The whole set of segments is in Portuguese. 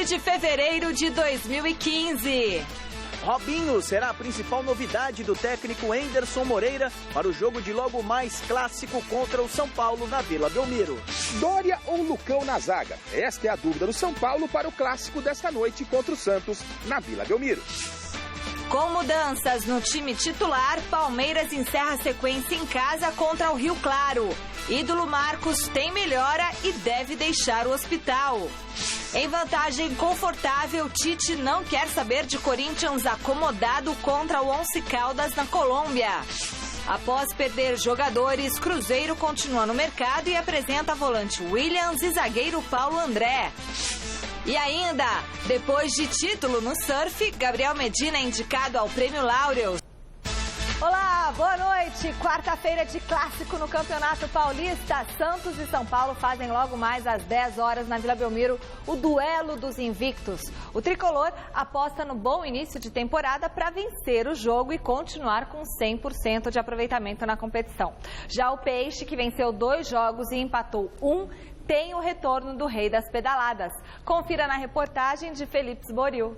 de fevereiro de 2015. Robinho será a principal novidade do técnico Anderson Moreira para o jogo de logo mais clássico contra o São Paulo na Vila Belmiro. Dória ou Lucão na zaga? Esta é a dúvida do São Paulo para o clássico desta noite contra o Santos na Vila Belmiro. Com mudanças no time titular, Palmeiras encerra a sequência em casa contra o Rio Claro. Ídolo Marcos tem melhora e deve deixar o hospital. Em vantagem confortável, Tite não quer saber de Corinthians acomodado contra o Once Caldas na Colômbia. Após perder jogadores, Cruzeiro continua no mercado e apresenta volante Williams e zagueiro Paulo André. E ainda, depois de título no surf, Gabriel Medina é indicado ao Prêmio Laureus. Olá, boa noite. Quarta-feira de clássico no Campeonato Paulista. Santos e São Paulo fazem logo mais às 10 horas na Vila Belmiro o duelo dos invictos. O tricolor aposta no bom início de temporada para vencer o jogo e continuar com 100% de aproveitamento na competição. Já o Peixe, que venceu 2 jogos e empatou 1, tem o retorno do rei das pedaladas. Confira na reportagem de Felipe Boril.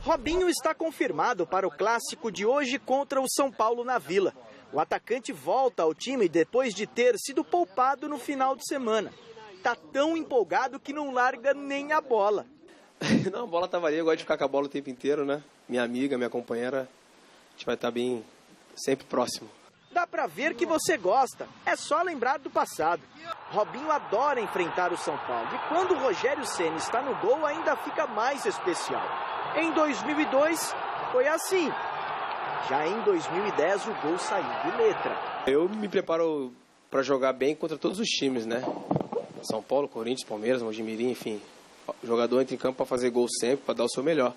Robinho está confirmado para o clássico de hoje contra o São Paulo na Vila. O atacante volta ao time depois de ter sido poupado no final de semana. Tá tão empolgado que não larga nem a bola. Não, a bola estava ali, eu gosto de ficar com a bola o tempo inteiro, né? Minha amiga, minha companheira, a gente vai estar bem, sempre próximo. Dá pra ver que você gosta, é só lembrar do passado. Robinho adora enfrentar o São Paulo e quando o Rogério Ceni está no gol ainda fica mais especial. Em 2002 foi assim. Já em 2010 o gol saiu de letra. Eu me preparo para jogar bem contra todos os times, né? São Paulo, Corinthians, Palmeiras, Mojimirim, enfim. O jogador entra em campo para fazer gol sempre, para dar o seu melhor.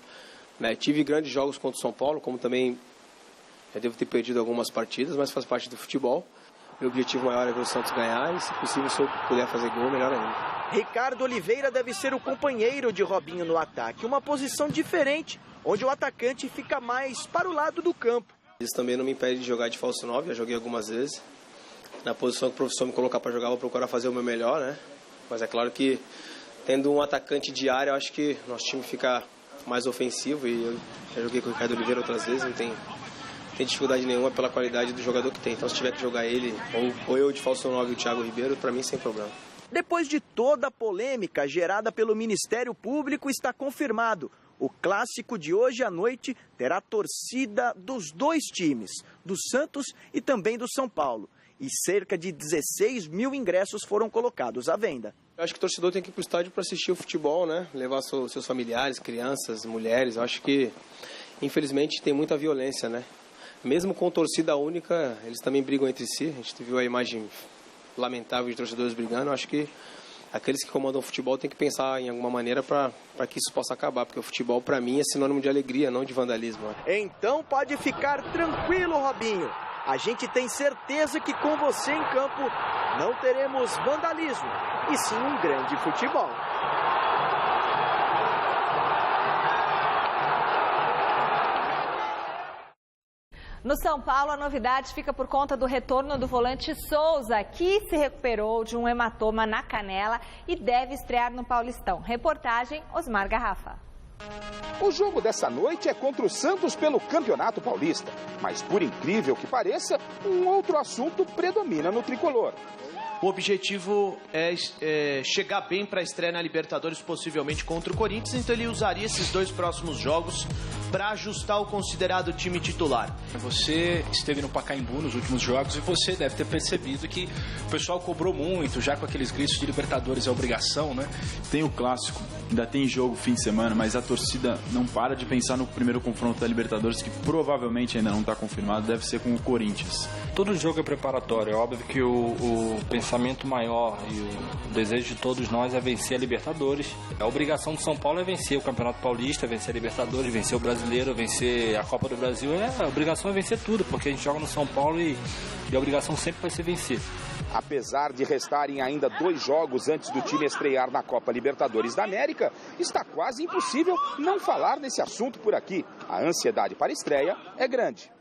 Né? Tive grandes jogos contra o São Paulo, como também já devo ter perdido algumas partidas, mas faz parte do futebol. Meu objetivo maior é ver o Santos ganhar e, se possível, se eu puder fazer gol, melhor ainda. Ricardo Oliveira deve ser o companheiro de Robinho no ataque, uma posição diferente, onde o atacante fica mais para o lado do campo. Isso também não me impede de jogar de falso 9, já joguei algumas vezes. Na posição que o professor me colocar para jogar, eu vou procurar fazer o meu melhor, né? Mas é claro que, tendo um atacante de área, eu acho que nosso time fica mais ofensivo. E eu já joguei com o Ricardo Oliveira outras vezes, não tem dificuldade nenhuma pela qualidade do jogador que tem. Então, se tiver que jogar ele, ou eu de falso 9 e o Thiago Ribeiro, para mim, sem problema. Depois de toda a polêmica gerada pelo Ministério Público, está confirmado. O clássico de hoje à noite terá torcida dos dois times, do Santos e também do São Paulo. E cerca de 16 mil ingressos foram colocados à venda. Eu acho que o torcedor tem que ir para o estádio para assistir o futebol, né? Levar seus familiares, crianças, mulheres. Eu acho que, infelizmente, tem muita violência, né? Mesmo com torcida única, eles também brigam entre si. A gente viu a imagem lamentável de torcedores brigando. Eu acho que aqueles que comandam o futebol têm que pensar em alguma maneira para que isso possa acabar, porque o futebol, para mim, é sinônimo de alegria, não de vandalismo. Então pode ficar tranquilo, Robinho. A gente tem certeza que com você em campo não teremos vandalismo, e sim um grande futebol. No São Paulo, a novidade fica por conta do retorno do volante Souza, que se recuperou de um hematoma na canela e deve estrear no Paulistão. Reportagem Osmar Garrafa. O jogo dessa noite é contra o Santos pelo Campeonato Paulista. Mas, por incrível que pareça, um outro assunto predomina no tricolor. O objetivo é chegar bem para a estreia na Libertadores, possivelmente contra o Corinthians, então ele usaria esses 2 próximos jogos para ajustar o considerado time titular. Você esteve no Pacaembu nos últimos jogos e você deve ter percebido que o pessoal cobrou muito, já com aqueles gritos de Libertadores é obrigação, né? Tem o clássico, ainda tem jogo fim de semana, mas a torcida não para de pensar no primeiro confronto da Libertadores, que provavelmente ainda não está confirmado, deve ser com o Corinthians. Todo jogo é preparatório, é óbvio que o pensamento maior e o desejo de todos nós é vencer a Libertadores. A obrigação do São Paulo é vencer o Campeonato Paulista, vencer a Libertadores, vencer o Brasileiro, vencer a Copa do Brasil. A obrigação é vencer tudo, porque a gente joga no São Paulo e a obrigação sempre vai ser vencer. Apesar de restarem ainda 2 jogos antes do time estrear na Copa Libertadores da América, está quase impossível não falar nesse assunto por aqui. A ansiedade para a estreia é grande.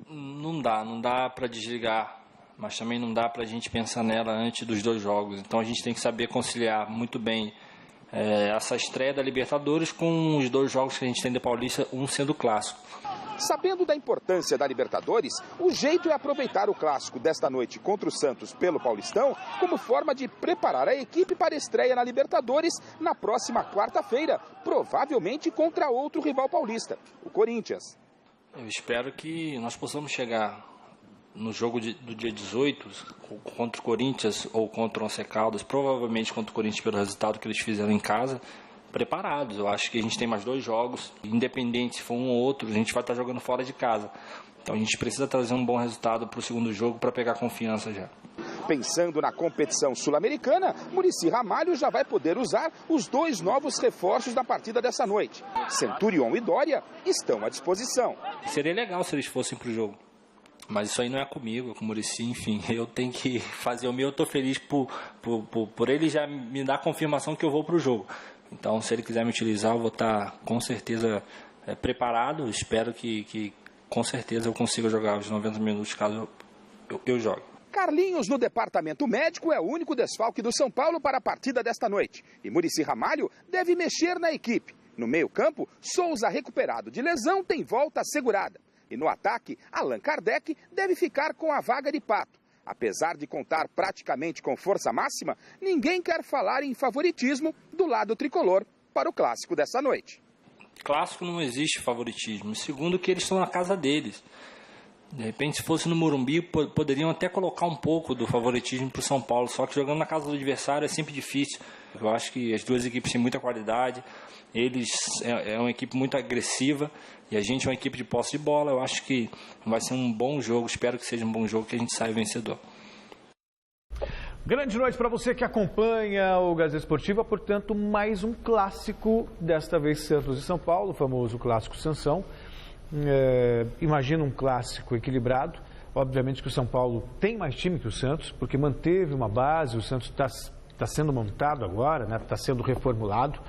Não dá para desligar, mas também não dá para a gente pensar nela antes dos 2 jogos. Então a gente tem que saber conciliar muito bem essa estreia da Libertadores com os 2 jogos que a gente tem da Paulista, um sendo clássico. Sabendo da importância da Libertadores, o jeito é aproveitar o clássico desta noite contra o Santos pelo Paulistão como forma de preparar a equipe para a estreia na Libertadores na próxima quarta-feira, provavelmente contra outro rival paulista, o Corinthians. Eu espero que nós possamos chegar no jogo do dia 18 contra o Corinthians ou contra o Once Caldas, provavelmente contra o Corinthians pelo resultado que eles fizeram em casa, preparados. Eu acho que a gente tem mais 2 jogos, independente se for um ou outro, a gente vai estar jogando fora de casa. Então a gente precisa trazer um bom resultado para o segundo jogo para pegar confiança já. Pensando na competição sul-americana, Muricy Ramalho já vai poder usar os 2 novos reforços da partida dessa noite. Centurion e Dória estão à disposição. Seria legal se eles fossem para o jogo, mas isso aí não é comigo, é com o Muricy, enfim, eu tenho que fazer o meu. Eu estou feliz por ele já me dar confirmação que eu vou para o jogo. Então, se ele quiser me utilizar, eu vou estar com certeza preparado. Espero que com certeza eu consiga jogar os 90 minutos caso eu jogue. Carlinhos, no departamento médico, é o único desfalque do São Paulo para a partida desta noite. E Muricy Ramalho deve mexer na equipe. No meio-campo, Souza, recuperado de lesão, tem volta assegurada. E no ataque, Allan Kardec deve ficar com a vaga de Pato. Apesar de contar praticamente com força máxima, ninguém quer falar em favoritismo do lado tricolor para o clássico dessa noite. Clássico não existe favoritismo. Segundo, que eles estão na casa deles. De repente, se fosse no Morumbi, poderiam até colocar um pouco do favoritismo para o São Paulo. Só que jogando na casa do adversário é sempre difícil. Eu acho que as 2 equipes têm muita qualidade. Eles é uma equipe muito agressiva e a gente é uma equipe de posse de bola. Eu acho que vai ser um bom jogo. Espero que seja um bom jogo, que a gente saia vencedor. Grande noite para você que acompanha o Gazeta Esportiva. Portanto, mais um clássico, desta vez Santos e São Paulo, o famoso clássico Sansão. Imagina um clássico equilibrado. Obviamente que o São Paulo tem mais time que o Santos, porque manteve uma base. O Santos está sendo montado agora, né? Está sendo reformulado.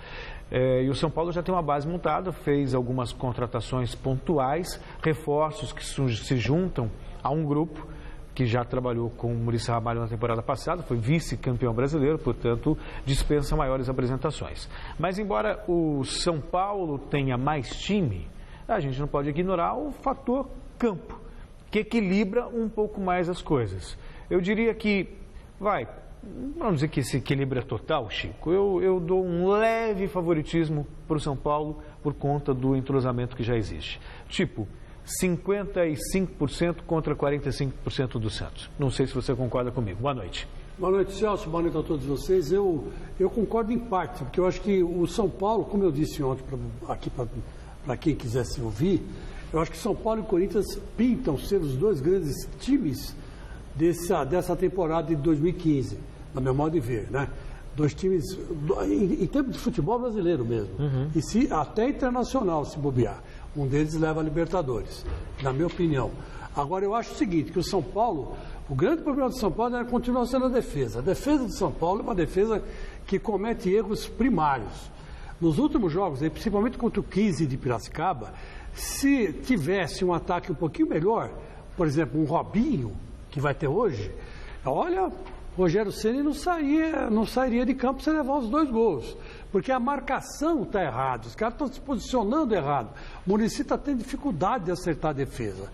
E o São Paulo já tem uma base montada, fez algumas contratações pontuais, reforços que se juntam a um grupo que já trabalhou com o Muricy Ramalho na temporada passada, foi vice-campeão brasileiro, portanto, dispensa maiores apresentações. Mas embora o São Paulo tenha mais time, a gente não pode ignorar o fator campo, que equilibra um pouco mais as coisas. Eu diria que, vamos dizer que esse equilíbrio é total, Chico. Eu dou um leve favoritismo para o São Paulo por conta do entrosamento que já existe. Tipo, 55% contra 45% do Santos. Não sei se você concorda comigo. Boa noite. Boa noite, Celso. Boa noite a todos vocês. Eu concordo em parte, porque eu acho que o São Paulo, como eu disse ontem para quem quisesse ouvir, eu acho que São Paulo e Corinthians pintam ser os 2 grandes times dessa temporada de 2015, na meu modo de ver, né? 2 times, em termos de futebol brasileiro mesmo, e até internacional, se bobear. Um deles leva a Libertadores, na minha opinião. Agora, eu acho o seguinte, que o São Paulo, o grande problema do São Paulo continua sendo a defesa. A defesa do São Paulo é uma defesa que comete erros primários. Nos últimos jogos, principalmente contra o 15 de Piracicaba, se tivesse um ataque um pouquinho melhor, por exemplo, um Robinho, que vai ter hoje, olha, Rogério Ceni não sairia de campo sem levar os 2 gols. Porque a marcação está errada, os caras estão se posicionando errado. O Muricy está tendo dificuldade de acertar a defesa.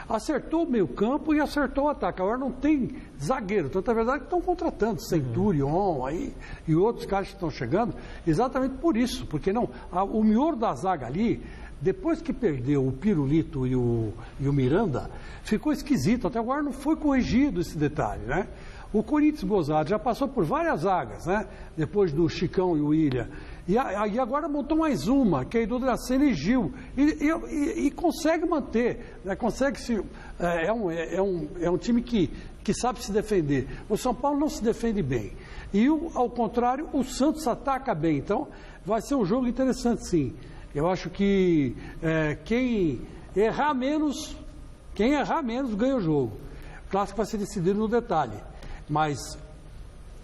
Acertou o meio-campo e acertou o ataque. Agora não tem zagueiro. Tanto é verdade que estão contratando Centurion aí, e outros caras que estão chegando, exatamente por isso. Porque o miolo da zaga ali, depois que perdeu o Pirulito e o Miranda, ficou esquisito. Até agora não foi corrigido esse detalhe, né? O Corinthians gozado já passou por várias zagas, né? Depois do Chicão e o William. E agora montou mais uma, que é a do Dracena e Gil. E consegue manter, né? É um time que sabe se defender. O São Paulo não se defende bem. E, ao contrário, o Santos ataca bem. Então, vai ser um jogo interessante, sim. Eu acho que quem errar menos ganha o jogo. O clássico vai ser decidido no detalhe. Mas,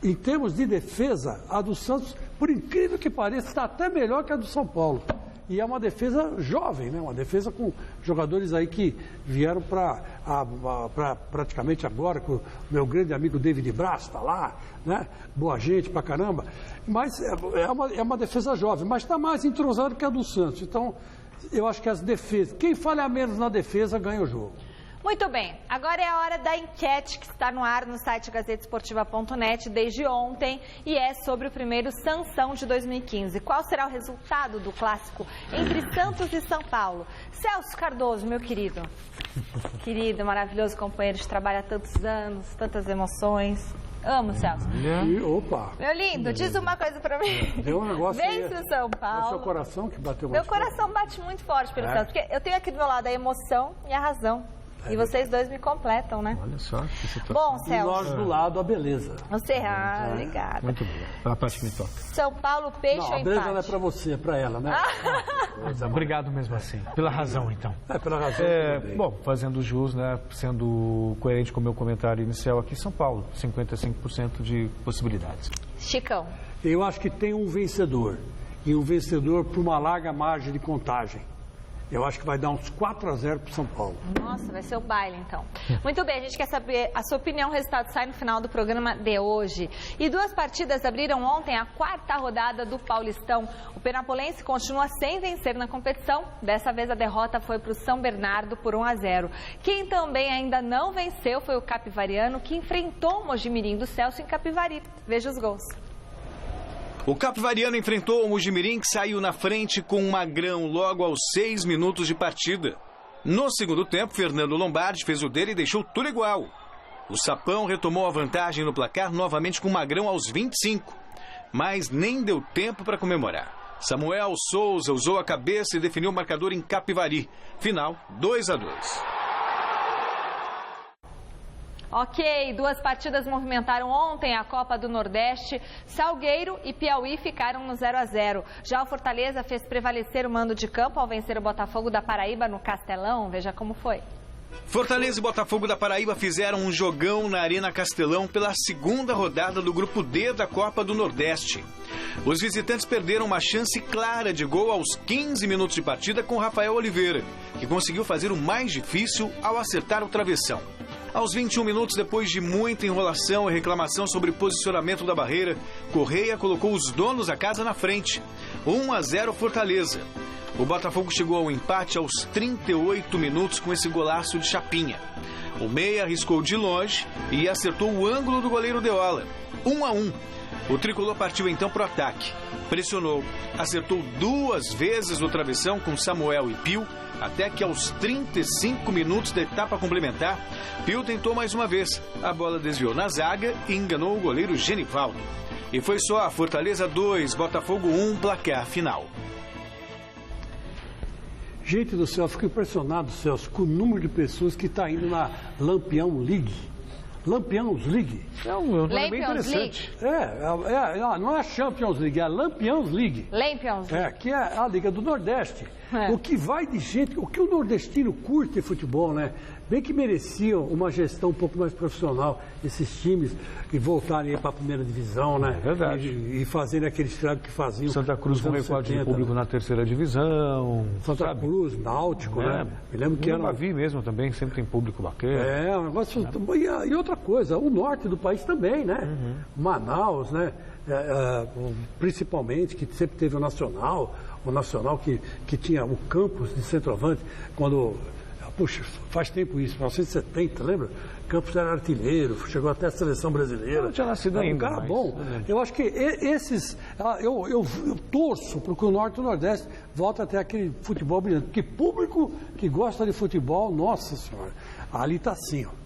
em termos de defesa, a do Santos, por incrível que pareça, está até melhor que a do São Paulo. E é uma defesa jovem, né? Uma defesa com jogadores aí que vieram para praticamente agora, com o meu grande amigo David Braz está lá, né? Boa gente pra caramba. Mas é uma defesa jovem, mas está mais entrosado que a do Santos. Então, eu acho que as defesas, quem falha menos na defesa ganha o jogo. Muito bem, agora é a hora da enquete que está no ar no site gazetesportiva.net desde ontem e é sobre o primeiro Sansão de 2015. Qual será o resultado do clássico entre Santos e São Paulo? Celso Cardoso, meu querido, maravilhoso companheiro de trabalho há tantos anos, tantas emoções. Amo, Celso. Opa! Meu lindo, diz uma coisa pra mim. Deu um negócio Vence o São Paulo. É o seu coração que bateu Meu mais coração bate muito forte pelo Celso, porque eu tenho aqui do meu lado a emoção e a razão. E vocês dois me completam, né? Olha só, que situação. Bom, E Celso. nós do lado, a beleza. Você, obrigada. Muito bom. Pela parte que me toca. São Paulo, peixe Não, ou a beleza não é empate? para você, é para ela, né? Obrigado mesmo assim. Pela razão, então. Pela razão. Bom, fazendo jus, né? Sendo coerente com o meu comentário inicial aqui, São Paulo, 55% de possibilidades. Chicão. Eu acho que tem um vencedor. E um vencedor por uma larga margem de contagem. Eu acho que vai dar uns 4-0 para o São Paulo. Nossa, vai ser o baile, então. Muito bem, a gente quer saber a sua opinião. O resultado sai no final do programa de hoje. E 2 partidas abriram ontem a 4ª rodada do Paulistão. O penapolense continua sem vencer na competição. Dessa vez a derrota foi para o São Bernardo por 1-0. Quem também ainda não venceu foi o Capivariano, que enfrentou o Mojimirim do Celso em Capivari. Veja os gols. O Capivariano enfrentou o Mojimirim, que saiu na frente com um Magrão logo aos 6 minutos de partida. No segundo tempo, Fernando Lombardi fez o dele e deixou tudo igual. O Sapão retomou a vantagem no placar novamente com o Magrão aos 25, mas nem deu tempo para comemorar. Samuel Souza usou a cabeça e definiu o marcador em Capivari. Final 2-2. Ok, 2 partidas movimentaram ontem a Copa do Nordeste. Salgueiro e Piauí ficaram no 0-0. Já o Fortaleza fez prevalecer o mando de campo ao vencer o Botafogo da Paraíba no Castelão. Veja como foi. Fortaleza e Botafogo da Paraíba fizeram um jogão na Arena Castelão pela 2ª rodada do Grupo D da Copa do Nordeste. Os visitantes perderam uma chance clara de gol aos 15 minutos de partida com Rafael Oliveira, que conseguiu fazer o mais difícil ao acertar o travessão. Aos 21 minutos, depois de muita enrolação e reclamação sobre o posicionamento da barreira, Correia colocou os donos da casa na frente. 1-0 Fortaleza. O Botafogo chegou ao empate aos 38 minutos com esse golaço de Chapinha. O meia arriscou de longe e acertou o ângulo do goleiro Deola. 1-1. O tricolor partiu então para o ataque. Pressionou, acertou 2 vezes no travessão com Samuel e Pio, até que aos 35 minutos da etapa complementar, Pio tentou mais uma vez. A bola desviou na zaga e enganou o goleiro Genivaldo. E foi só a Fortaleza 2, Botafogo 1, placar final. Gente do céu, fico impressionado, Celso, com o número de pessoas que está indo na Lampião League. Lampions League. É um nome bem interessante. Não é a Champions League, é a Lampions League. Lampions League. Que é a Liga do Nordeste. O que vai de gente, o que o nordestino curte futebol, né? Bem que mereciam uma gestão um pouco mais profissional, esses times, e voltarem para a primeira divisão, né? É verdade. E fazerem aquele estrago que faziam. Santa Cruz com recorde de público na 3ª divisão. Santa Cruz, Náutico, né? Me lembro que era. Bavi mesmo também, sempre tem público bacana. Um negócio. E outra coisa, o norte do país também, né? Manaus, né? Principalmente, que sempre teve o Nacional que tinha o campus de centroavante, quando, puxa, faz tempo isso, 1970, lembra? Campos era artilheiro, chegou até a seleção brasileira. Não tinha nascido ainda. Um cara bom. Eu acho que esses, eu torço para que o Norte e o Nordeste voltem até aquele futebol brilhante, porque público que gosta de futebol, nossa senhora, ali está assim, ó.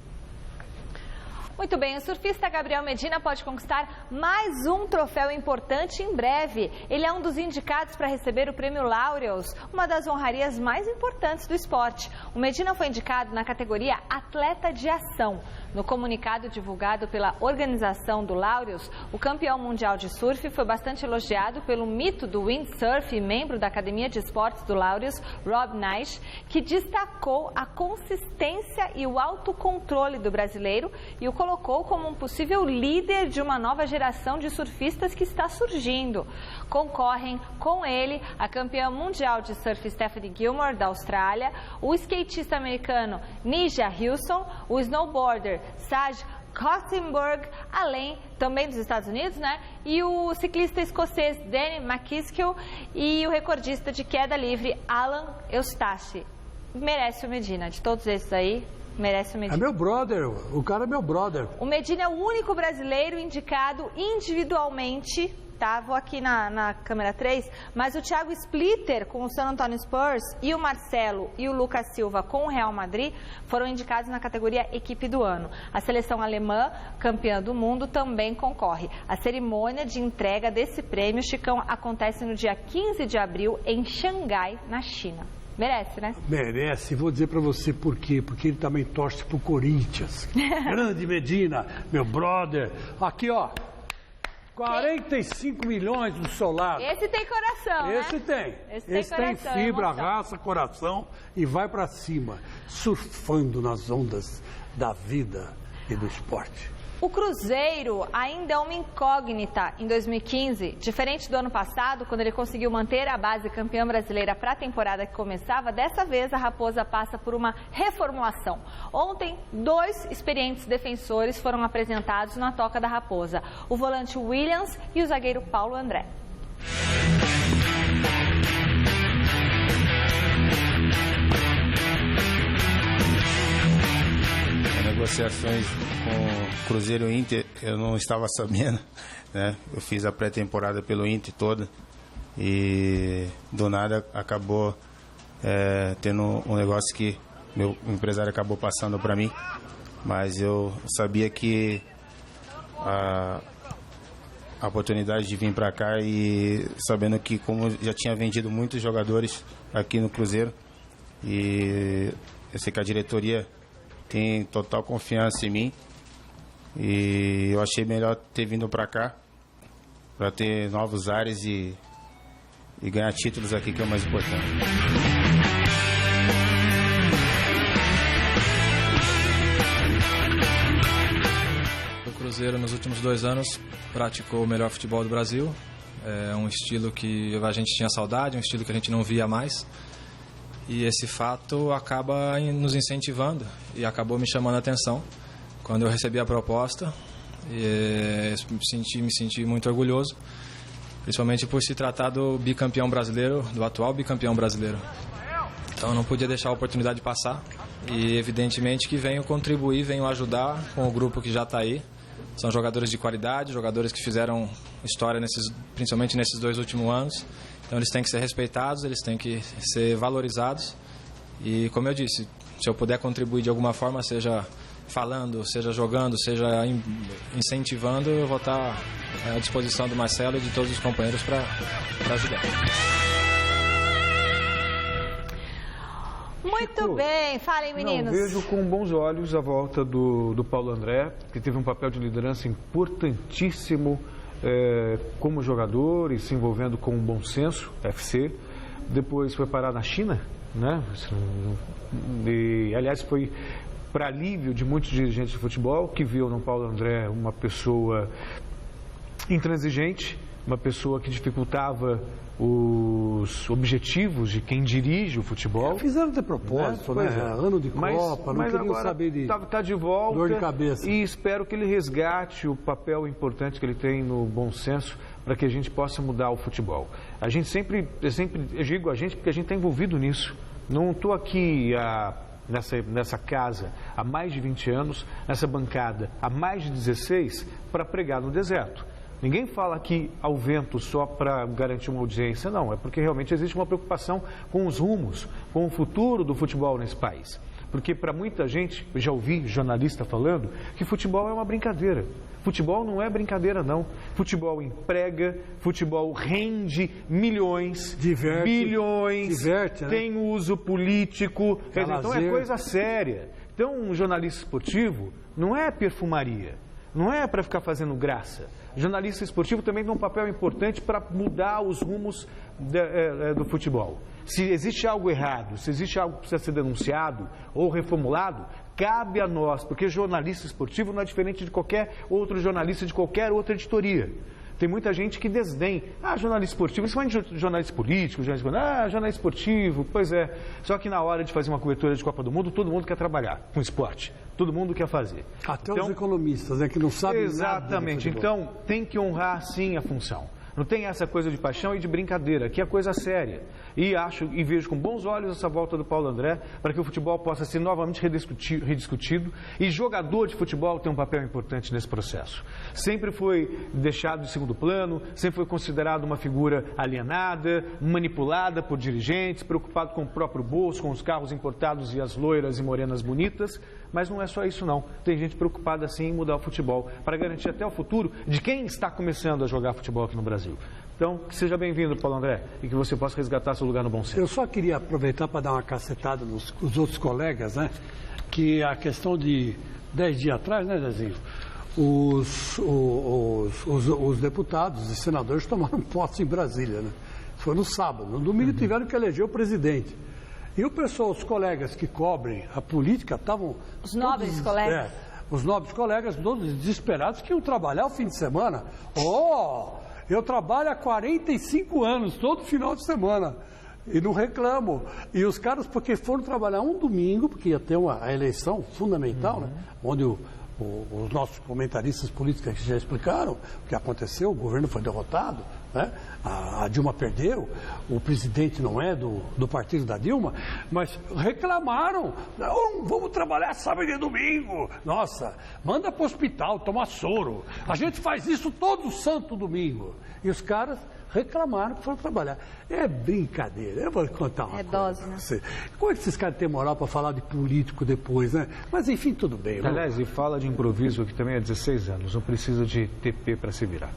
Muito bem, o surfista Gabriel Medina pode conquistar mais um troféu importante em breve. Ele é um dos indicados para receber o Prêmio Laureus, uma das honrarias mais importantes do esporte. O Medina foi indicado na categoria Atleta de Ação. No comunicado divulgado pela organização do Laureus, o campeão mundial de surf foi bastante elogiado pelo mito do windsurf e membro da Academia de Esportes do Laureus, Rob Naish, que destacou a consistência e o autocontrole do brasileiro e o colocou como um possível líder de uma nova geração de surfistas que está surgindo. Concorrem com ele a campeã mundial de surf Stephanie Gilmore, da Austrália, o skatista americano Nyjah Huston, o snowboarder Saj Kotzenberg, além também dos Estados Unidos, né? E o ciclista escocês Danny McKiskill e o recordista de queda livre Alan Eustache. Merece o Medina, de todos esses aí. Merece o Medina. É meu brother, o cara é meu brother. O Medina é o único brasileiro indicado individualmente, tá? Vou aqui na câmera 3, mas o Thiago Splitter com o San Antonio Spurs e o Marcelo e o Lucas Silva com o Real Madrid foram indicados na categoria Equipe do Ano. A seleção alemã, campeã do mundo, também concorre. A cerimônia de entrega desse prêmio, Chicão, acontece no dia 15 de abril em Xangai, na China. Merece, né? Merece. Vou dizer pra você por quê. Porque ele também torce pro Corinthians. Grande Medina, meu brother. Aqui, ó. 45 milhões do seu lado. Esse tem coração, Esse né? tem. Esse tem coração, fibra, emoção. raça, coração e vai pra cima. Surfando nas ondas da vida e do esporte. O Cruzeiro ainda é uma incógnita em 2015. Diferente do ano passado, quando ele conseguiu manter a base campeã brasileira para a temporada que começava, dessa vez a Raposa passa por uma reformulação. Ontem, 2 experientes defensores foram apresentados na toca da Raposa: o volante Williams e o zagueiro Paulo André. Negociações com Cruzeiro e Inter, eu não estava sabendo, né? Eu fiz a pré-temporada pelo Inter toda e do nada acabou tendo um negócio que meu empresário acabou passando para mim, mas eu sabia que a oportunidade de vir para cá e sabendo que como já tinha vendido muitos jogadores aqui no Cruzeiro e eu sei que a diretoria tem total confiança em mim e eu achei melhor ter vindo para cá para ter novos ares e ganhar títulos aqui, que é o mais importante. O Cruzeiro nos últimos 2 anos praticou o melhor futebol do Brasil. É um estilo que a gente tinha saudade, um estilo que a gente não via mais. E esse fato acaba nos incentivando e acabou me chamando a atenção. Quando eu recebi a proposta, me senti muito orgulhoso, principalmente por se tratar do bicampeão brasileiro, do atual bicampeão brasileiro. Então eu não podia deixar a oportunidade passar e evidentemente que venho contribuir, venho ajudar com o grupo que já está aí. São jogadores de qualidade, jogadores que fizeram história principalmente nesses 2 últimos anos. Então eles têm que ser respeitados, eles têm que ser valorizados e, como eu disse, se eu puder contribuir de alguma forma, seja falando, seja jogando, seja incentivando, eu vou estar à disposição do Marcelo e de todos os companheiros para ajudar. Muito bem, falem, meninos. Não, vejo com bons olhos a volta do Paulo André, que teve um papel de liderança importantíssimo como jogador e se envolvendo com um bom senso, FC. Depois foi parar na China, né? E, aliás, foi para alívio de muitos dirigentes de futebol que viu no Paulo André uma pessoa intransigente, uma pessoa que dificultava os objetivos de quem dirige o futebol. Fizeram de propósito, né? Ano de Copa, não queriam saber de tá de volta, dor de cabeça. E espero que ele resgate o papel importante que ele tem no bom senso para que a gente possa mudar o futebol. Eu digo a gente porque a gente está envolvido nisso. Não estou aqui nessa casa há mais de 20 anos, nessa bancada há mais de 16 para pregar no deserto. Ninguém fala aqui ao vento só para garantir uma audiência, não. É porque realmente existe uma preocupação com os rumos, com o futuro do futebol nesse país. Porque para muita gente, eu já ouvi jornalista falando, que futebol é uma brincadeira. Futebol não é brincadeira, não. Futebol emprega, futebol rende milhões, bilhões, né? Tem uso político, então é coisa séria. Então, um jornalista esportivo não é perfumaria, não é para ficar fazendo graça. O jornalista esportivo também tem um papel importante para mudar os rumos do futebol. Se existe algo errado, se existe algo que precisa ser denunciado ou reformulado, cabe a nós, porque jornalista esportivo não é diferente de qualquer outro jornalista de qualquer outra editoria. Tem muita gente que desdém. Jornalista esportivo, principalmente jornalista político, jornalista esportivo, pois é. Só que na hora de fazer uma cobertura de Copa do Mundo, todo mundo quer trabalhar com esporte. Todo mundo quer fazer. Até os economistas, que não sabem nada. Exatamente. Então, tem que honrar, sim, a função. Não tem essa coisa de paixão e de brincadeira, aqui é coisa séria. E acho e vejo com bons olhos essa volta do Paulo André para que o futebol possa ser novamente rediscutido. E jogador de futebol tem um papel importante nesse processo. Sempre foi deixado de segundo plano, sempre foi considerado uma figura alienada, manipulada por dirigentes, preocupado com o próprio bolso, com os carros importados e as loiras e morenas bonitas. Mas não é só isso não. Tem gente preocupada sim em mudar o futebol para garantir até o futuro de quem está começando a jogar futebol aqui no Brasil. Então, que seja bem-vindo, Paulo André, e que você possa resgatar seu lugar no bom senso. Eu só queria aproveitar para dar uma cacetada nos outros colegas, que a questão de 10 dias atrás, Zezinho, os deputados e senadores tomaram posse em Brasília, Foi no sábado. No domingo tiveram que eleger o presidente. E o pessoal, os colegas que cobrem a política estavam... Os nobres colegas. Os nobres colegas, todos desesperados, que iam trabalhar o fim de semana. Eu trabalho há 45 anos, todo final de semana, e não reclamo. E os caras, porque foram trabalhar um domingo, porque ia ter a eleição fundamental, onde os nossos comentaristas políticos já explicaram o que aconteceu, o governo foi derrotado, a Dilma perdeu, o presidente não é do partido da Dilma, mas reclamaram, não, vamos trabalhar sábado e domingo, nossa, manda para o hospital tomar soro, a gente faz isso todo santo domingo, e os caras reclamaram que foram trabalhar. É brincadeira, eu vou contar uma coisa pra você. Como é que esses caras têm moral para falar de político depois, Mas enfim, tudo bem. Aliás, e fala de improviso que também há 16 anos, não precisa de TP para se virar.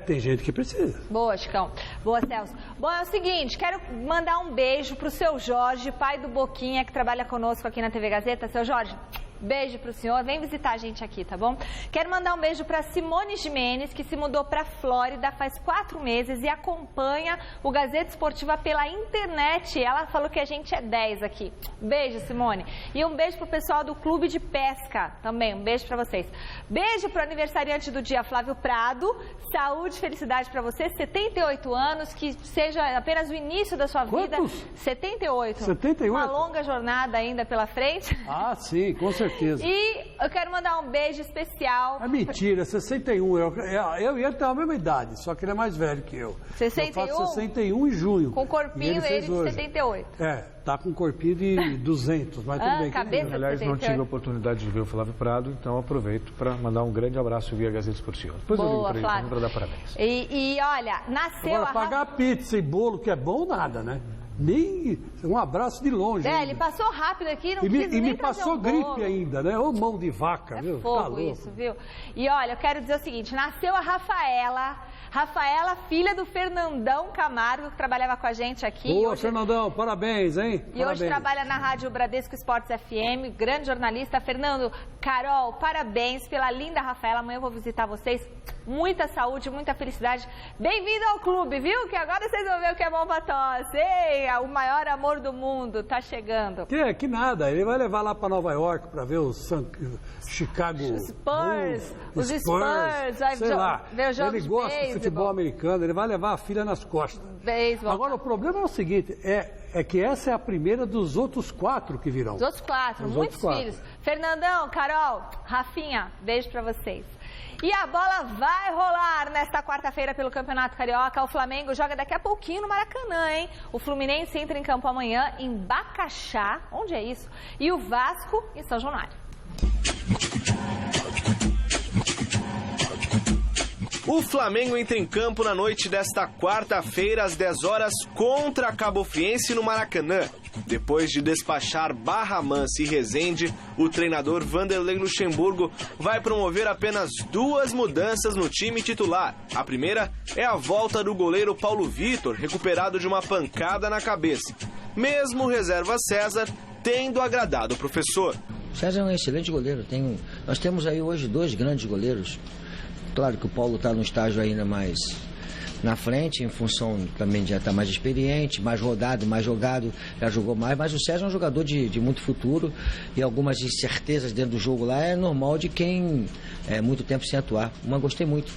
Tem gente que precisa. Boa, Chicão. Boa, Celso. Bom, é o seguinte, quero mandar um beijo pro seu Jorge, pai do Boquinha, que trabalha conosco aqui na TV Gazeta. Seu Jorge, beijo pro senhor, vem visitar a gente aqui, tá bom? Quero mandar um beijo pra Simone Gimenez, que se mudou pra Flórida faz 4 meses e acompanha o Gazeta Esportiva pela internet. Ela falou que a gente é 10 aqui. Beijo, Simone. E um beijo pro pessoal do Clube de Pesca também, um beijo pra vocês. Beijo pro aniversariante do dia, Flávio Prado. Saúde e felicidade pra você, 78 anos, que seja apenas o início da sua vida. Quantos? 78. 78? Uma longa jornada ainda pela frente. Sim, com certeza. E eu quero mandar um beijo especial. É mentira, 61. Eu e ele têm a mesma idade, só que ele é mais velho que eu. 61? Eu faço 61 em junho. Com corpinho, ele de 78. Tá com corpinho de 200, mas tudo bem. Cabeça aliás, não tive a oportunidade de ver o Flávio Prado, então aproveito para mandar um grande abraço via Gazeta Esportiva. Depois eu ligo para ele para dar parabéns. E olha, nasceu Agora, pagar pizza e bolo, que é bom, nada, Nem um abraço de longe. Ele passou rápido aqui, não quis nem E me passou gripe ainda, Ô mão de vaca, viu? Fogo isso, viu? E olha, eu quero dizer o seguinte, nasceu a Rafaela, filha do Fernandão Camargo, que trabalhava com a gente aqui. Boa, Fernandão, parabéns, hein? E hoje trabalha na Rádio Bradesco Esportes FM, grande jornalista. Fernando, Carol, parabéns pela linda Rafaela. Amanhã eu vou visitar vocês. Muita saúde, muita felicidade. Bem-vindo ao clube, viu? Que agora vocês vão ver o que é bom pra tosse. Ei, o maior amor do mundo tá chegando. Que nada, ele vai levar lá pra Nova York pra ver o Chicago Spurs, os Spurs, vai sei lá. Ver os jogos ele gosta de futebol americano, ele vai levar a filha nas costas. Agora, o problema é o seguinte, é que essa é a primeira dos outros 4 que virão. Os outros 4, muitos filhos. Fernandão, Carol, Rafinha, beijo pra vocês. E a bola vai rolar nesta quarta-feira pelo Campeonato Carioca. O Flamengo joga daqui a pouquinho no Maracanã, hein? O Fluminense entra em campo amanhã em Bacaxá. Onde é isso? E o Vasco em São Januário. O Flamengo entra em campo na noite desta quarta-feira, às 10 horas, contra a Cabo Friense no Maracanã. Depois de despachar Barra Mansa e Resende, o treinador Vanderlei Luxemburgo vai promover apenas 2 mudanças no time titular. A primeira é a volta do goleiro Paulo Vitor, recuperado de uma pancada na cabeça. Mesmo o reserva César tendo agradado o professor. César é um excelente goleiro. Nós temos aí hoje 2 grandes goleiros. Claro que o Paulo está no estágio ainda mais na frente, em função também de já estar mais experiente, mais rodado, mais jogado, já jogou mais, mas o César é um jogador de muito futuro e algumas incertezas dentro do jogo lá é normal de quem é muito tempo sem atuar. Mas gostei muito.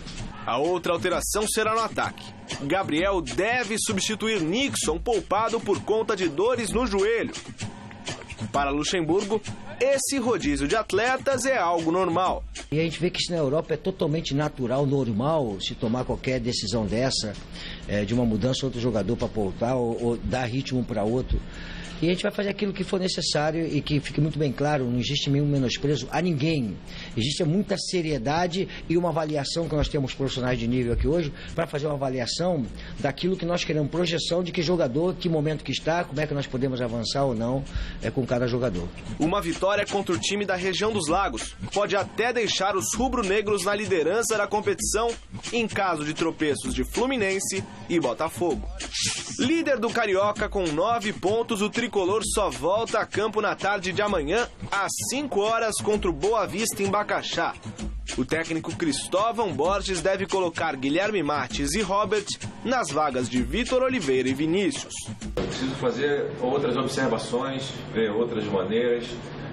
A outra alteração será no ataque. Gabriel deve substituir Nixon, poupado por conta de dores no joelho. Para Luxemburgo, esse rodízio de atletas é algo normal. E a gente vê que isso na Europa é totalmente natural, normal, se tomar qualquer decisão dessa, de uma mudança, outro jogador para poupar ou dar ritmo para outro. E a gente vai fazer aquilo que for necessário e que fique muito bem claro, não existe nenhum menosprezo a ninguém. Existe muita seriedade e uma avaliação que nós temos profissionais de nível aqui hoje para fazer uma avaliação daquilo que nós queremos, projeção de que jogador, que momento que está, como é que nós podemos avançar ou não com cada jogador. Uma vitória contra o time da região dos Lagos pode até deixar os rubro-negros na liderança da competição em caso de tropeços de Fluminense e Botafogo. Líder do Carioca com 9 pontos, o tricolor só volta a campo na tarde de amanhã, às 5 horas, contra o Boa Vista em Bacaxá. O técnico Cristóvão Borges deve colocar Guilherme Martins e Robert nas vagas de Vitor Oliveira e Vinícius. Eu preciso fazer outras observações, ver outras maneiras,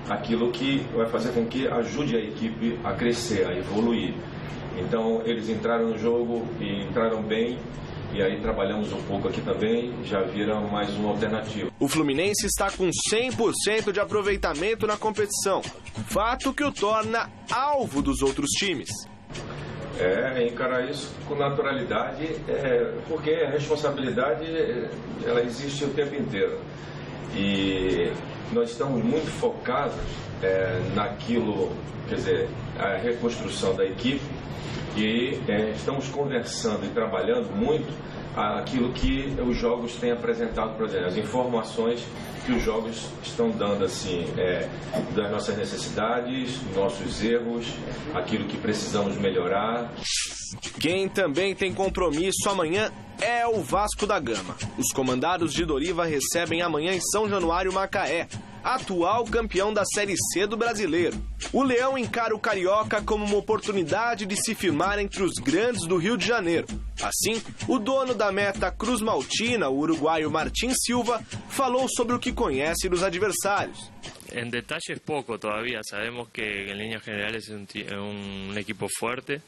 aquilo que vai fazer com que ajude a equipe a crescer, a evoluir. Então, eles entraram no jogo e entraram bem. E aí trabalhamos um pouco aqui também, já viram mais uma alternativa. O Fluminense está com 100% de aproveitamento na competição, fato que o torna alvo dos outros times. Encarar isso com naturalidade, porque a responsabilidade ela existe o tempo inteiro. E nós estamos muito focados naquilo, quer dizer, a reconstrução da equipe. E estamos conversando e trabalhando muito aquilo que os jogos têm apresentado para a gente, as informações que os jogos estão dando, assim, das nossas necessidades, nossos erros, aquilo que precisamos melhorar. Quem também tem compromisso amanhã é o Vasco da Gama. Os comandados de Doriva recebem amanhã em São Januário, Macaé, atual campeão da Série C do Brasileiro. O Leão encara o Carioca como uma oportunidade de se firmar entre os grandes do Rio de Janeiro. Assim, o dono da Meta Cruz Maltina, o uruguaio Martín Silva, falou sobre o que conhece dos adversários. En detalles poco todavía, sabemos que en líneas generales es un equipo fuerte.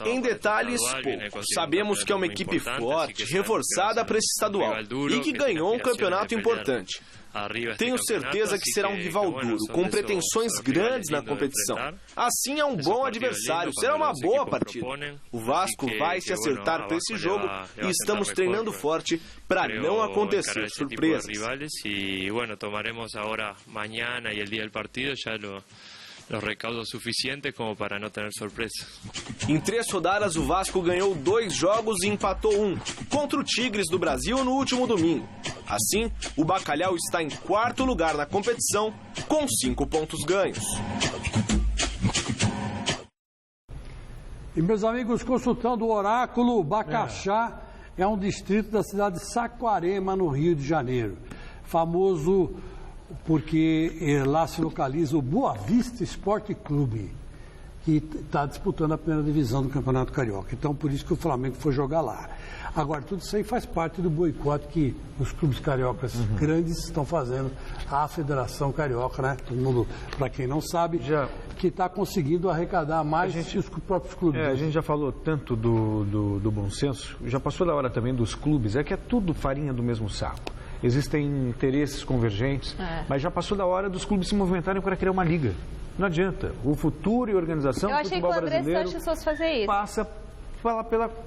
Em detalhes, pouco. Sabemos que é uma equipe forte, reforçada para esse estadual e que ganhou um campeonato importante. Tenho certeza que será um rival duro, com pretensões grandes na competição. Assim é um bom adversário, será uma boa partida. O Vasco vai se acertar para esse jogo e estamos treinando forte para não acontecer surpresas. E, bueno, tomaremos agora amanhã e o dia do partido já os recaudos suficientes como para não ter surpresa. Em 3 rodadas, o Vasco ganhou 2 jogos e empatou 1, contra o Tigres do Brasil no último domingo. Assim, o Bacalhau está em 4º lugar na competição, com 5 pontos ganhos. E, meus amigos, consultando o oráculo, Bacaxá é um distrito da cidade de Saquarema, no Rio de Janeiro. Famoso porque lá se localiza o Boa Vista Esporte Clube, que está disputando a primeira divisão do Campeonato Carioca. Então, por isso que o Flamengo foi jogar lá. Agora, tudo isso aí faz parte do boicote que os clubes cariocas grandes estão fazendo à Federação Carioca, né? Todo mundo, para quem não sabe, que está conseguindo arrecadar mais que os próprios clubes. A gente já falou tanto do bom senso, já passou da hora também dos clubes, é que é tudo farinha do mesmo saco. Existem interesses convergentes, mas já passou da hora dos clubes se movimentarem para criar uma liga. Não adianta. O futuro e a organização do futebol brasileiro passa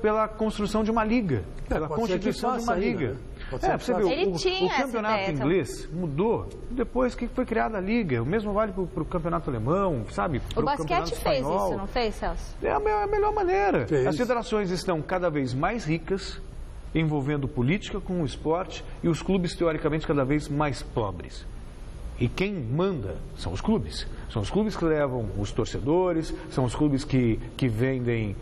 pela construção de uma liga, pela constituição de uma liga. Né? Você vê, o campeonato inglês mudou depois que foi criada a liga. O mesmo vale para o campeonato alemão, sabe? O basquete fez isso, não fez, Celso? É a melhor maneira. As federações estão cada vez mais ricas, envolvendo política com o esporte, e os clubes, teoricamente, cada vez mais pobres. E quem manda são os clubes. São os clubes que levam os torcedores, são os clubes que vendem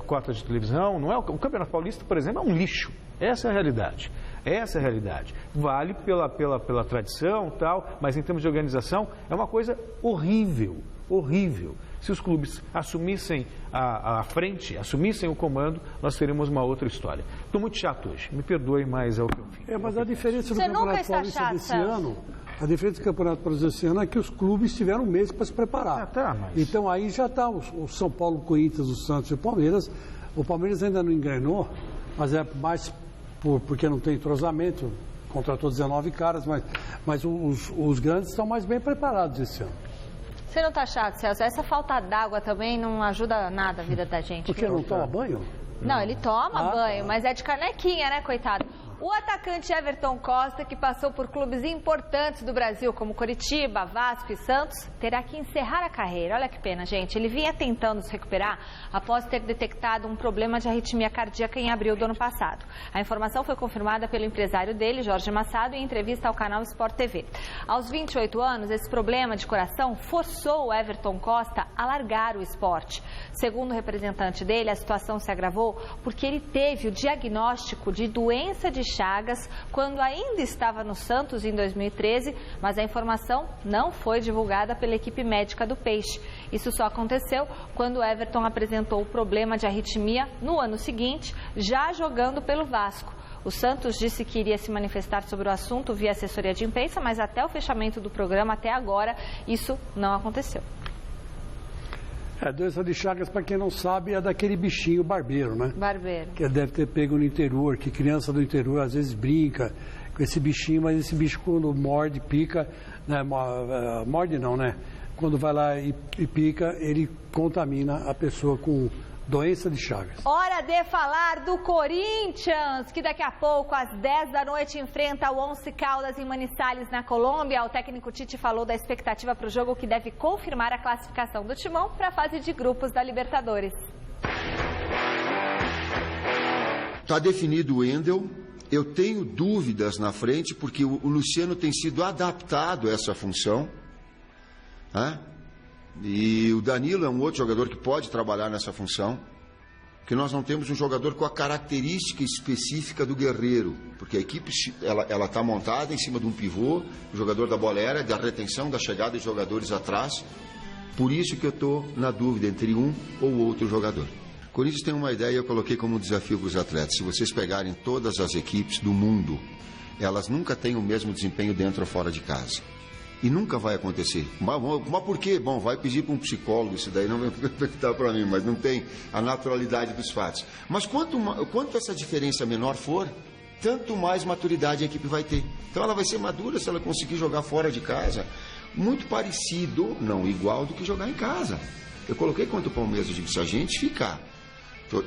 cotas de televisão. Não é o Campeonato Paulista, por exemplo, é um lixo. Essa é a realidade. Essa é a realidade. Vale pela tradição e tal, mas em termos de organização é uma coisa horrível, horrível. Se os clubes assumissem a frente, assumissem o comando, nós teríamos uma outra história. Estou muito chato hoje, me perdoe, mas é o que eu fiz. Mas a diferença do Campeonato Paulista desse ano, a diferença do Campeonato Paulista desse ano é que os clubes tiveram um mês para se preparar. Então aí já está o São Paulo, o Corinthians, o Santos e o Palmeiras. O Palmeiras ainda não engrenou, mas é mais porque não tem entrosamento, contratou 19 caras, mas os grandes estão mais bem preparados esse ano. Você não está chato, Celso? Essa falta d'água também não ajuda nada a vida da gente. Porque não toma banho? Não, ele toma banho, mas é de canequinha, né, coitado? O atacante Everton Costa, que passou por clubes importantes do Brasil, como Coritiba, Vasco e Santos, terá que encerrar a carreira. Olha que pena, gente. Ele vinha tentando se recuperar após ter detectado um problema de arritmia cardíaca em abril do ano passado. A informação foi confirmada pelo empresário dele, Jorge Massado, em entrevista ao canal Sport TV. Aos 28 anos, esse problema de coração forçou o Everton Costa a largar o esporte. Segundo o representante dele, a situação se agravou porque ele teve o diagnóstico de doença de Chagas quando ainda estava no Santos em 2013, mas a informação não foi divulgada pela equipe médica do Peixe. Isso só aconteceu quando o Everton apresentou o problema de arritmia no ano seguinte, já jogando pelo Vasco. O Santos disse que iria se manifestar sobre o assunto via assessoria de imprensa, mas até o fechamento do programa, até agora, isso não aconteceu. A doença de Chagas, para quem não sabe, é daquele bichinho barbeiro, né? Barbeiro. Que deve ter pego no interior, que criança do interior às vezes brinca com esse bichinho, mas esse bicho quando morde, pica, né? Morde não, né? Quando vai lá e pica, ele contamina a pessoa com doença de Chagas. Hora de falar do Corinthians, que daqui a pouco, às 10 da noite, enfrenta o Once Caldas em Manizales, na Colômbia. O técnico Tite falou da expectativa para o jogo, que deve confirmar a classificação do Timão para a fase de grupos da Libertadores. Está definido o Wendel. Eu tenho dúvidas na frente, porque o Luciano tem sido adaptado a essa função. E o Danilo é um outro jogador que pode trabalhar nessa função, porque nós não temos um jogador com a característica específica do Guerreiro, porque a equipe ela está montada em cima de um pivô, o jogador da bola aérea, da retenção, da chegada de jogadores atrás. Por isso que eu estou na dúvida entre um ou outro jogador. O Corinthians tem uma ideia, eu coloquei como desafio para os atletas: se vocês pegarem todas as equipes do mundo, elas nunca têm o mesmo desempenho dentro ou fora de casa. E nunca vai acontecer. Mas por quê? Bom, vai pedir para um psicólogo, isso daí não vai afetar para mim, mas não tem a naturalidade dos fatos. Mas quanto essa diferença menor for, tanto mais maturidade a equipe vai ter. Então ela vai ser madura se ela conseguir jogar fora de casa, muito parecido, não igual, do que jogar em casa. Eu coloquei contra o Palmeiras, eu digo, se a gente ficar.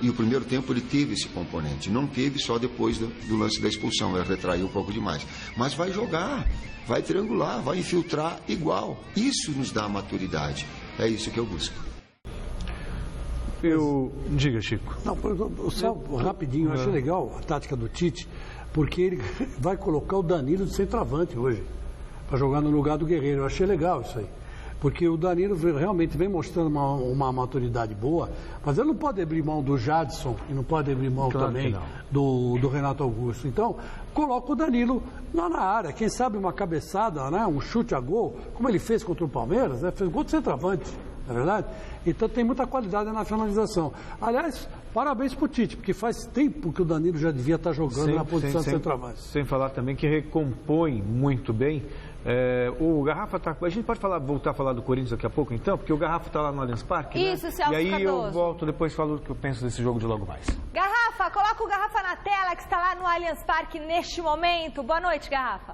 E o primeiro tempo ele teve esse componente, não teve só depois do lance da expulsão, ele retraiu um pouco demais. Mas vai jogar, vai triangular, vai infiltrar igual. Isso nos dá maturidade, é isso que eu busco. Diga, Chico. Não, só rapidinho, eu achei legal a tática do Tite, porque ele vai colocar o Danilo de centroavante hoje, para jogar no lugar do Guerreiro. Eu achei legal isso aí. Porque o Danilo realmente vem mostrando uma maturidade boa, mas ele não pode abrir mão do Jadson e não pode abrir mão também do Renato Augusto. Então, coloca o Danilo lá na área. Quem sabe uma cabeçada, né? Um chute a gol, como ele fez contra o Palmeiras, né? Fez gol de centroavante, não é verdade? Então tem muita qualidade na finalização. Aliás, parabéns para o Tite, porque faz tempo que o Danilo já devia estar jogando na posição de centroavante. Sem falar também que recompõe muito bem. O Garrafa tá. A gente pode voltar a falar do Corinthians daqui a pouco, então, porque o Garrafa está lá no Allianz Parque. Isso, né? Celso E aí Cardoso. eu volto depois e falo o que eu penso desse jogo de logo mais. Garrafa, coloca o Garrafa na tela, que está lá no Allianz Parque neste momento. Boa noite, Garrafa.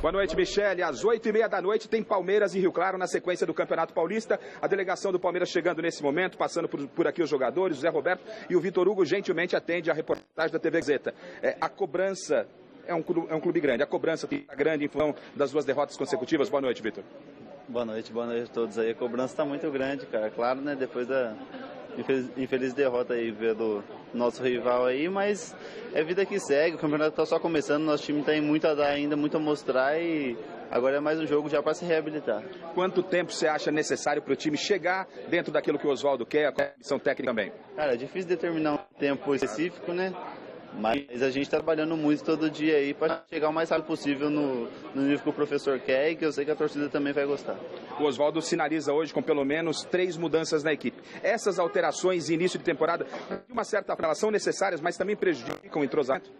Boa noite, Michele. Às 8h30 da noite tem Palmeiras e Rio Claro na sequência do Campeonato Paulista. A delegação do Palmeiras chegando nesse momento, passando por aqui os jogadores, o Zé Roberto e o Vitor Hugo gentilmente atende a reportagem da TV Gazeta. A cobrança é um clube grande. A cobrança está grande em função das duas derrotas consecutivas. Boa noite, Vitor. Boa noite a todos aí. A cobrança está muito grande, cara. Claro, né? Depois da infeliz derrota aí do nosso rival aí, mas é vida que segue. O campeonato está só começando, nosso time tem muito a dar ainda, muito a mostrar e Agora é mais um jogo já para se reabilitar. Quanto tempo você acha necessário para o time chegar dentro daquilo que o Oswaldo quer, a comissão técnica também? Cara, é difícil determinar um tempo específico, né? Mas a gente está trabalhando muito todo dia aí para chegar o mais rápido possível no nível que o professor quer e que eu sei que a torcida também vai gostar. O Oswaldo sinaliza hoje com pelo menos 3 mudanças na equipe. Essas alterações em início de temporada, de uma certa forma, são necessárias, mas também prejudicam o entrosamento?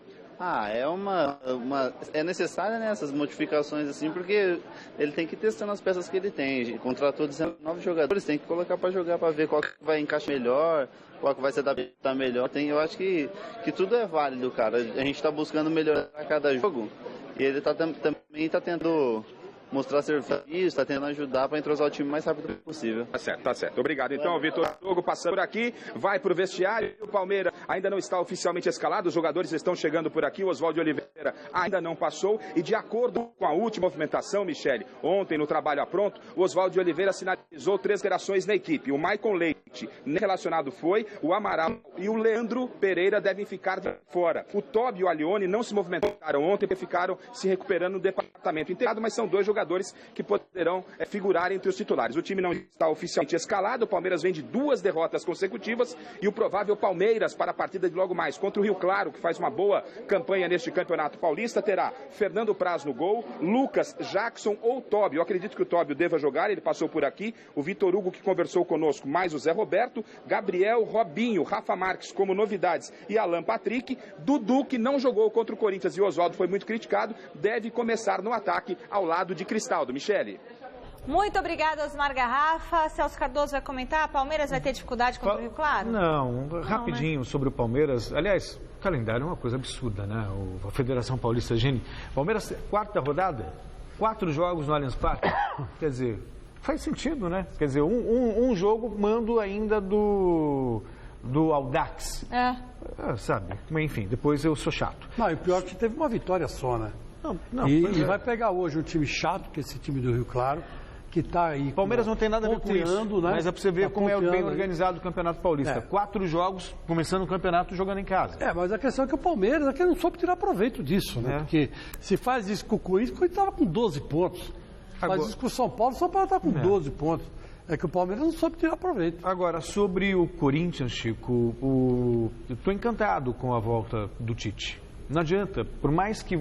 É necessária, né, essas modificações assim, porque ele tem que ir testando as peças que ele tem. Contratou 19 jogadores, tem que colocar para jogar para ver qual que vai encaixar melhor, qual que vai se adaptar melhor. Eu acho que tudo é válido, cara. A gente está buscando melhorar a cada jogo e ele também está tentando mostrar serviço, está tentando ajudar para entrosar o time o mais rápido possível. Tá certo. Obrigado. Então, o Vitor Hugo passando por aqui, vai para o vestiário. O Palmeiras ainda não está oficialmente escalado, os jogadores estão chegando por aqui. O Oswaldo Oliveira ainda não passou. E de acordo com a última movimentação, Michele, ontem no Trabalho a Pronto, o Oswaldo Oliveira sinalizou 3 gerações na equipe. O Maicon Leite relacionado foi, o Amaral e o Leandro Pereira devem ficar de fora. O Tobi e o Alione não se movimentaram ontem, porque ficaram se recuperando no departamento integrado, mas são 2 jogadores que poderão figurar entre os titulares. O time não está oficialmente escalado, o Palmeiras vem de 2 derrotas consecutivas e o provável Palmeiras para a partida de logo mais contra o Rio Claro, que faz uma boa campanha neste Campeonato Paulista, terá Fernando Praz no gol, Lucas, Jackson ou Tobi. Eu acredito que o Tobi deva jogar, ele passou por aqui, o Vitor Hugo que conversou conosco, mais o Zé Roberto, Gabriel, Robinho, Rafa Marques como novidades e Alan Patrick, Dudu que não jogou contra o Corinthians e o Oswaldo foi muito criticado, deve começar no ataque ao lado de Cristaldo. Michele. Muito obrigada, Osmar Garrafa. Celso Cardoso vai comentar. Palmeiras vai ter dificuldade contra o Rio Claro? Não, rapidinho, né? Sobre o Palmeiras. Aliás, o calendário é uma coisa absurda, né? A Federação Paulista Gene. Palmeiras, 4ª rodada, 4 jogos no Allianz Parque. Quer dizer, faz sentido, né? Quer dizer, um jogo mando ainda do Audax. Sabe? Enfim, depois eu sou chato. Não, e o pior é que teve uma vitória só, né? E vai pegar hoje um time chato, que é esse time do Rio Claro, que está aí... Palmeiras não tem nada a ver com isso, né? Mas é para você ver como é bem organizado o Campeonato Paulista. 4 jogos, começando o campeonato, jogando em casa. Mas a questão é que o Palmeiras não soube tirar proveito disso, né? Porque se faz isso com o Corinthians estava com 12 pontos. Faz isso com o São Paulo, o São Paulo está com 12 pontos. É que o Palmeiras não soube tirar proveito. Agora, sobre o Corinthians, Chico, eu estou encantado com a volta do Tite. Não adianta, por mais que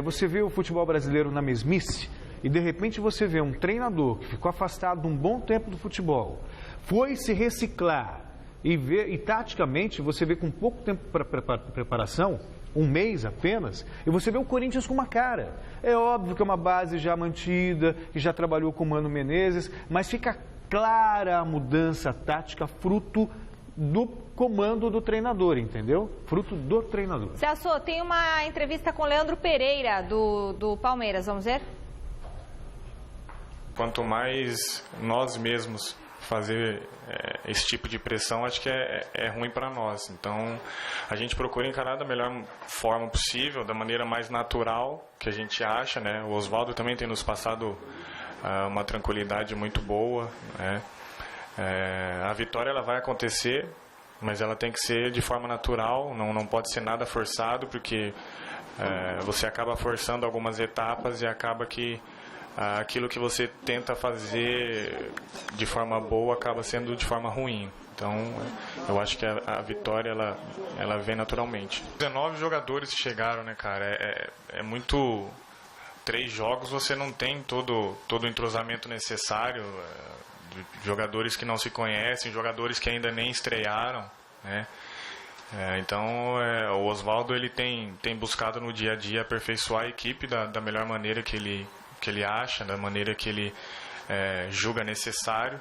você vê o futebol brasileiro na mesmice e de repente você vê um treinador que ficou afastado um bom tempo do futebol, foi se reciclar e taticamente você vê com pouco tempo para preparação, 1 mês apenas, e você vê o Corinthians com uma cara. É óbvio que é uma base já mantida, que já trabalhou com o Mano Menezes, mas fica clara a mudança tática fruto do comando do treinador, entendeu? Fruto do treinador. Celso, tem uma entrevista com o Leandro Pereira, do Palmeiras, vamos ver? Quanto mais nós mesmos fazer esse tipo de pressão, acho que é ruim para nós. Então, a gente procura encarar da melhor forma possível, da maneira mais natural que a gente acha, né? O Oswaldo também tem nos passado uma tranquilidade muito boa, né? A vitória ela vai acontecer, mas ela tem que ser de forma natural, não pode ser nada forçado, porque você acaba forçando algumas etapas e acaba que aquilo que você tenta fazer de forma boa acaba sendo de forma ruim. Então, eu acho que a vitória ela vem naturalmente. 19 jogadores chegaram, né, cara? É muito... 3 jogos você não tem todo o entrosamento necessário. Jogadores que não se conhecem, jogadores que ainda nem estrearam, né? Então o Oswaldo ele tem buscado no dia a dia aperfeiçoar a equipe da melhor maneira que ele acha, da maneira que ele julga necessário,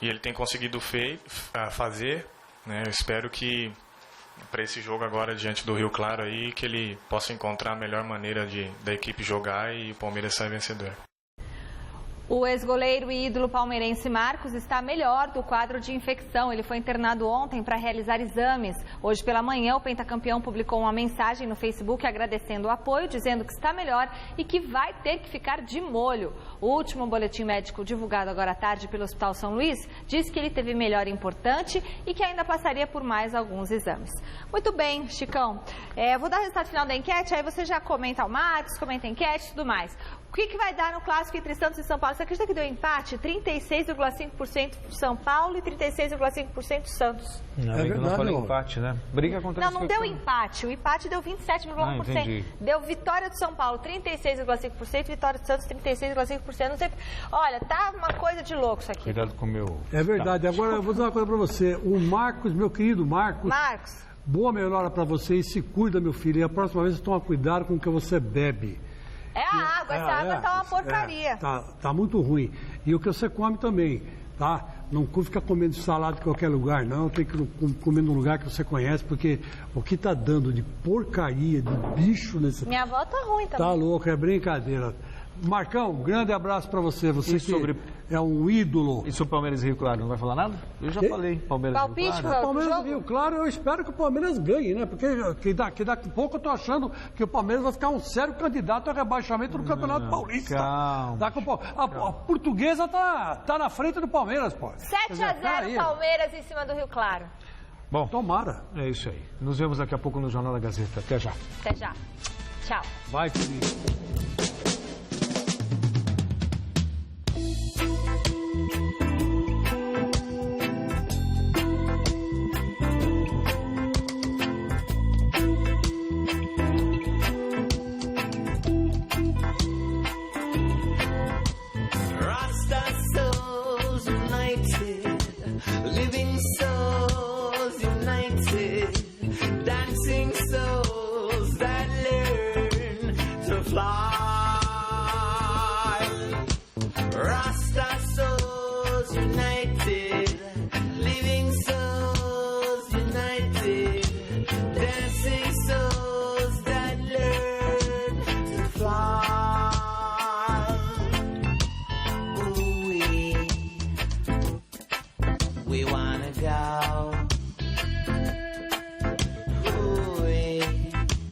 e ele tem conseguido fazer, né? Eu espero que para esse jogo agora diante do Rio Claro aí, que ele possa encontrar a melhor maneira da equipe jogar e o Palmeiras sair vencedor. O ex-goleiro e ídolo palmeirense Marcos está melhor do quadro de infecção. Ele foi internado ontem para realizar exames. Hoje pela manhã, o pentacampeão publicou uma mensagem no Facebook agradecendo o apoio, dizendo que está melhor e que vai ter que ficar de molho. O último boletim médico divulgado agora à tarde pelo Hospital São Luís diz que ele teve melhora importante e que ainda passaria por mais alguns exames. Muito bem, Chicão. Vou dar o resultado final da enquete, aí você já comenta o Marcos, comenta a enquete e tudo mais. que vai dar no clássico entre Santos e São Paulo? Você acredita que deu empate? 36,5% São Paulo e 36,5% Santos. Não, não falei empate, né? Briga contra Não deu empate. O empate deu 27,1%. Deu vitória do São Paulo, 36,5%, vitória do Santos, 36,5%. Não sei. Olha, tá uma coisa de louco isso aqui. Cuidado com o meu... É verdade. Agora, eu vou dizer uma coisa pra você. O Marcos, meu querido Marcos... Boa melhora pra você e se cuida, meu filho. E a próxima vez, toma cuidado com o que você bebe. É a água, essa água tá uma porcaria. Tá muito ruim. E o que você come também, tá? Não fica comendo salada em qualquer lugar, não. Tem que comer num lugar que você conhece, porque o que tá dando de porcaria, de bicho nesse... Minha avó tá ruim também. Tá louco, é brincadeira. Marcão, grande abraço pra você. Você que é um ídolo. E sobre o Palmeiras e Rio Claro, não vai falar nada? Eu já falei. Palmeiras e Rio Claro. Palmeiras e Rio Claro, eu espero que o Palmeiras ganhe, né? Porque daqui a pouco eu tô achando que o Palmeiras vai ficar um sério candidato a rebaixamento no Campeonato Paulista. Calma. A Portuguesa tá na frente do Palmeiras, pô. 7-0 Palmeiras em cima do Rio Claro. Bom, tomara. É isso aí. Nos vemos daqui a pouco no Jornal da Gazeta. Até já. Até já. Tchau. Vai, Felipe. Living souls united, dancing souls that learn to fly. Rasta